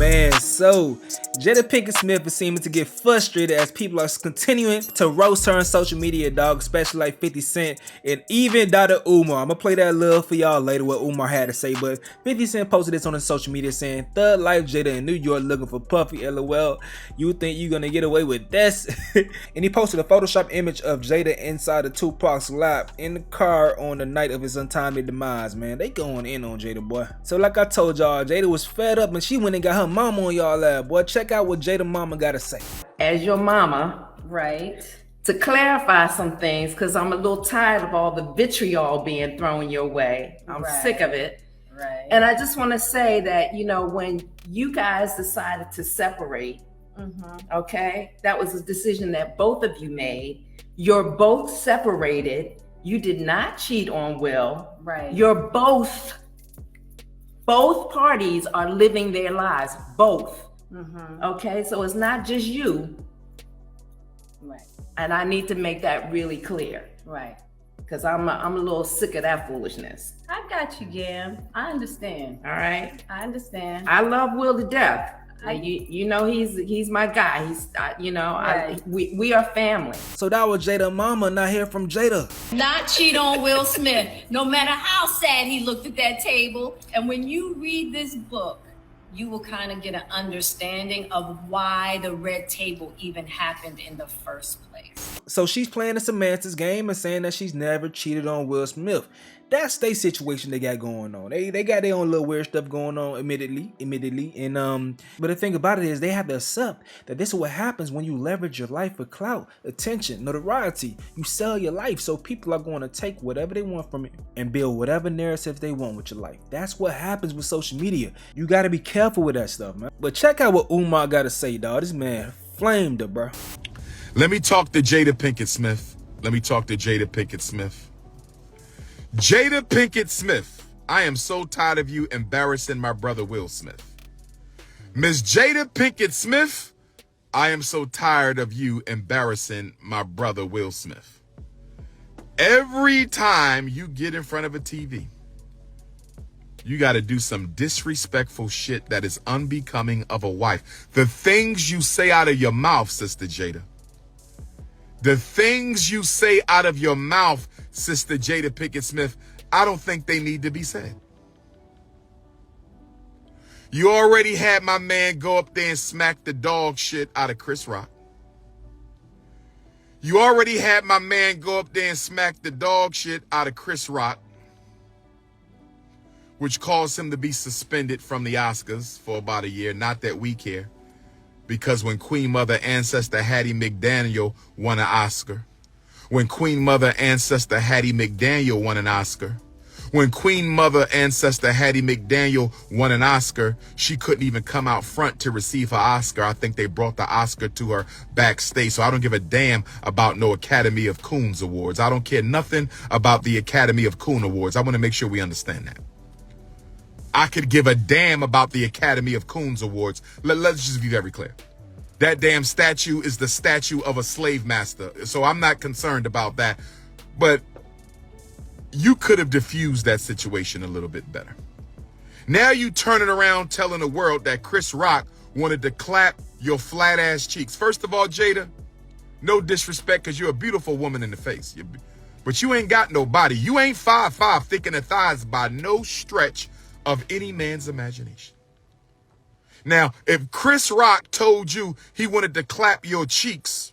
Man, so Jada Pinkett Smith is seeming to get frustrated as people are continuing to roast her on social media, dog, especially like 50 Cent and even Dr. Umar. I'm gonna play that little for y'all later what Umar had to say, but 50 Cent posted this on his social media saying, "Thug Life Jada in New York looking for Puffy, LOL. You think you gonna get away with this?" And he posted a Photoshop image of Jada inside of Tupac's lap in the car on the night of his untimely demise, man. They going in on Jada, boy. So like I told y'all, Jada was fed up and she went and got her mama on y'all lab, boy. Check out what Jada mama gotta say. As your mama, Right. to clarify some things, because I'm a little tired of all the vitriol being thrown your way. I'm Right. sick of it. Right. And I just want to say that, you know, when you guys decided to separate, okay, that was a decision that both of you made. You're both separated. You did not cheat on Will. Right. You're both parties are living their lives, both. Okay, so it's not just you. Right. And I need to make that really clear, Right. because I'm a little sick of that foolishness. I got you, Gam. I understand. All right, I understand. I love Will to death. You know he's my guy. He's Right. we are family. So that was Jada mama, not hear from Jada. Not cheat on Will Smith, no matter how sad he looked at that table. And when you read this book, you will kind of get an understanding of why the red table even happened in the first place. So she's playing the semantics game and saying that she's never cheated on Will Smith. That's their situation they got going on. They got their own little weird stuff going on, admittedly. And but the thing about it is they have to accept that this is what happens when you leverage your life for clout, attention, notoriety. You sell your life, so people are going to take whatever they want from it and build whatever narrative they want with your life. That's what happens with social media. You got to be careful with that stuff, man. But check out what Umar got to say, dog. This man flamed her, bro. Let me talk to Jada Pinkett Smith. Jada Pinkett Smith, I am so tired of you embarrassing my brother Will Smith. Miss Jada Pinkett Smith, I am so tired of you embarrassing my brother Will Smith. Every time you get in front of a TV, you got to do some disrespectful shit that is unbecoming of a wife. The things you say out of your mouth, Sister Jada. The things you say out of your mouth, Sister Jada Pinkett Smith, I don't think they need to be said. You already had my man go up there and smack the dog shit out of Chris Rock. You already had my man go up there and smack the dog shit out of Chris Rock, which caused him to be suspended from the Oscars for about a year. Not that we care. Because when Queen Mother Ancestor Hattie McDaniel won an Oscar, when Queen Mother Ancestor Hattie McDaniel won an Oscar, when Queen Mother Ancestor Hattie McDaniel won an Oscar, she couldn't even come out front to receive her Oscar. I think they brought the Oscar to her backstage. So I don't give a damn about no Academy of Coons Awards. I don't care nothing about the Academy of Coon Awards. I want to make sure we understand that. I could give a damn about the Academy of Coons Awards. Let's just be very clear. That damn statue is the statue of a slave master. So I'm not concerned about that. But you could have diffused that situation a little bit better. Now you turning around telling the world that Chris Rock wanted to clap your flat ass cheeks. First of all, Jada, no disrespect, because you're a beautiful woman in the face. But you ain't got no body. You ain't 5'5", thick in the thighs by no stretch of any man's imagination. Now, if Chris Rock told you he wanted to clap your cheeks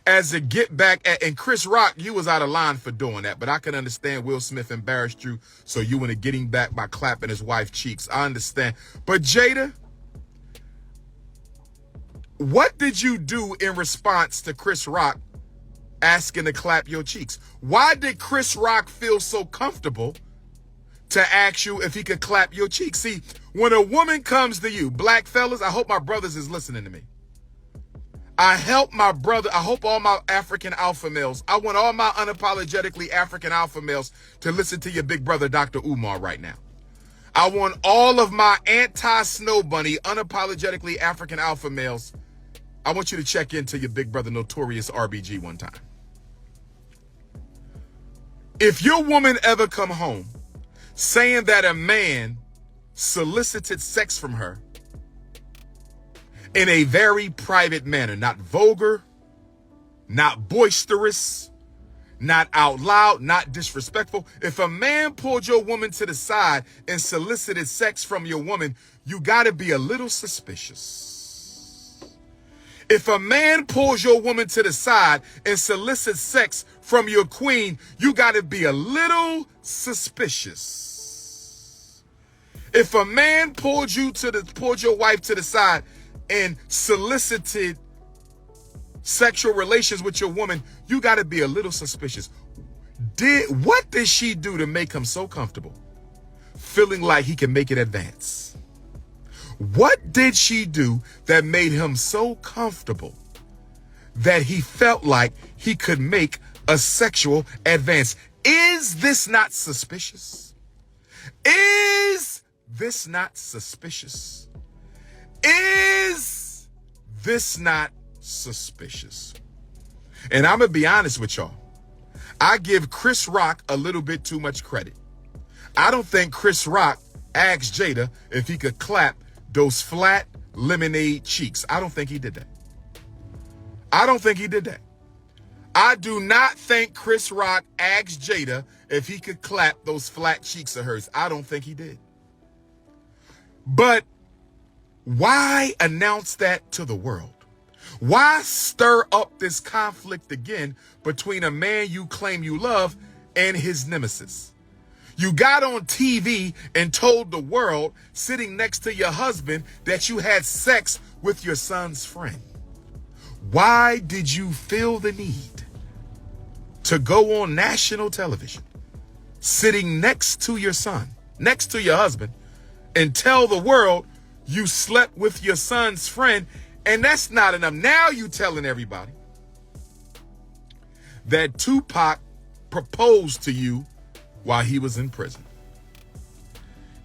as a get back at, and Chris Rock, you was out of line for doing that, but I can understand Will Smith embarrassed you, so you want to get him back by clapping his wife's cheeks. I understand. But Jada, what did you do in response to Chris Rock asking to clap your cheeks? Why did Chris Rock feel so comfortable to ask you if he could clap your cheeks? See, when a woman comes to you, black fellas, I hope my brothers is listening to me. I hope all my African alpha males, I want all my unapologetically African alpha males to listen to your big brother, Dr. Umar, right now. I want all of my anti-snow bunny, unapologetically African alpha males, I want you to check into your big brother, Notorious RBG, one time. If your woman ever come home saying that a man solicited sex from her in a very private manner, not vulgar, not boisterous, not out loud, not disrespectful. If a man pulled your woman to the side and solicited sex from your woman, you got to be a little suspicious. If a man pulls your woman to the side and solicits sex from your queen, you got to be a little suspicious. If a man pulled your wife to the side and solicited sexual relations with your woman, you got to be a little suspicious. What did she do to make him so comfortable, feeling like he can make it advance? What did she do that made him so comfortable that he felt like he could make a sexual advance? Is this not suspicious? Is this not suspicious? Is this not suspicious? And I'm gonna be honest with y'all. I give Chris Rock a little bit too much credit. I don't think Chris Rock asked Jada if he could clap those flat lemonade cheeks. I don't think he did that. I don't think he did that. I do not think Chris Rock asked Jada if he could clap those flat cheeks of hers. I don't think he did. But why announce that to the world? Why stir up this conflict again between a man you claim you love and his nemesis? You got on TV and told the world, sitting next to your husband, that you had sex with your son's friend. Why did you feel the need to go on national television, sitting next to your son, next to your husband, and tell the world you slept with your son's friend? And that's not enough. Now you telling everybody that Tupac proposed to you while he was in prison.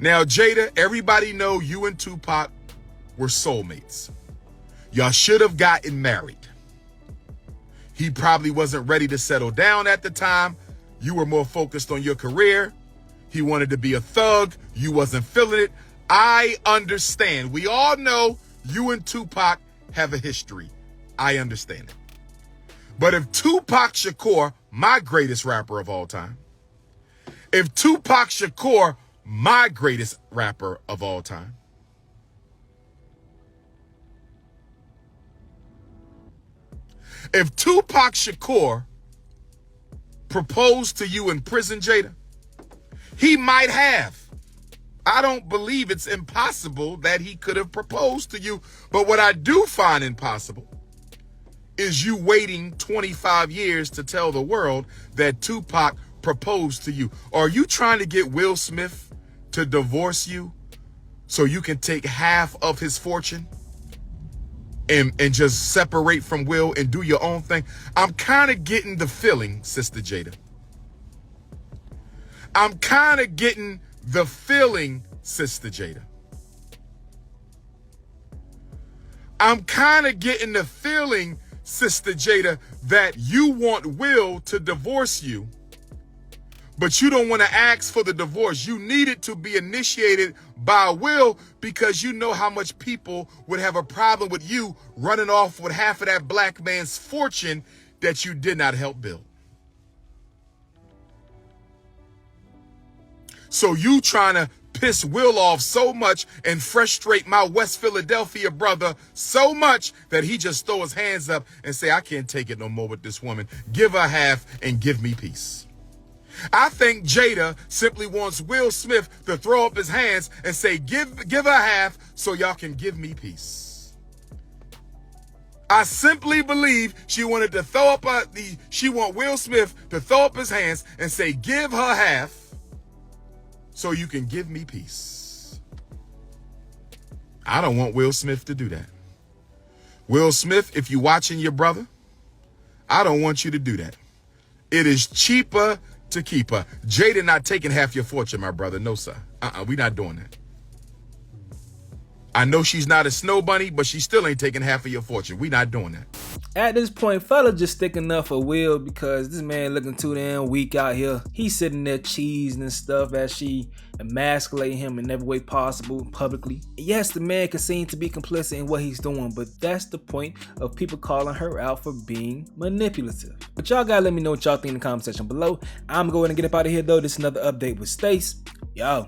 Now, Jada, everybody know you and Tupac were soulmates. Y'all should have gotten married. He probably wasn't ready to settle down at the time. You were more focused on your career. He wanted to be a thug. You wasn't feeling it. I understand. We all know you and Tupac have a history. I understand it. But if Tupac Shakur, my greatest rapper of all time, if Tupac Shakur, my greatest rapper of all time, if Tupac Shakur proposed to you in prison, Jada, he might have. I don't believe it's impossible that he could have proposed to you. But what I do find impossible is you waiting 25 years to tell the world that Tupac proposed to you. Are you trying to get Will Smith to divorce you so you can take half of his fortune and just separate from Will and do your own thing? I'm kind of getting the feeling, Sister Jada. I'm kind of getting the feeling, Sister Jada. I'm kind of getting the feeling, Sister Jada, that you want Will to divorce you, but you don't want to ask for the divorce. You need it to be initiated by Will because you know how much people would have a problem with you running off with half of that black man's fortune that you did not help build. So you trying to piss Will off so much and frustrate my West Philadelphia brother so much that he just throw his hands up and say, I can't take it no more with this woman. Give her half and give me peace. I think Jada simply wants Will Smith to throw up his hands and say, give her half so y'all can give me peace. I simply believe she wanted to throw up she want Will Smith to throw up his hands and say, give her half so you can give me peace. I don't want Will Smith to do that. Will Smith, if you're watching your brother, I don't want you to do that. It is cheaper to keep her. Jada not taking half your fortune, my brother. No, sir. We're not doing that. I know she's not a snow bunny, but she still ain't taking half of your fortune. We're not doing that. At this point, fella just sticking up for Will because this man looking too damn weak out here. He's sitting there cheesing and stuff as she emasculating him in every way possible publicly. Yes, the man can seem to be complicit in what he's doing, but that's the point of people calling her out for being manipulative. But y'all gotta let me know what y'all think in the comment section below. I'm going to get up out of here though. This is another update with Stace. Yo.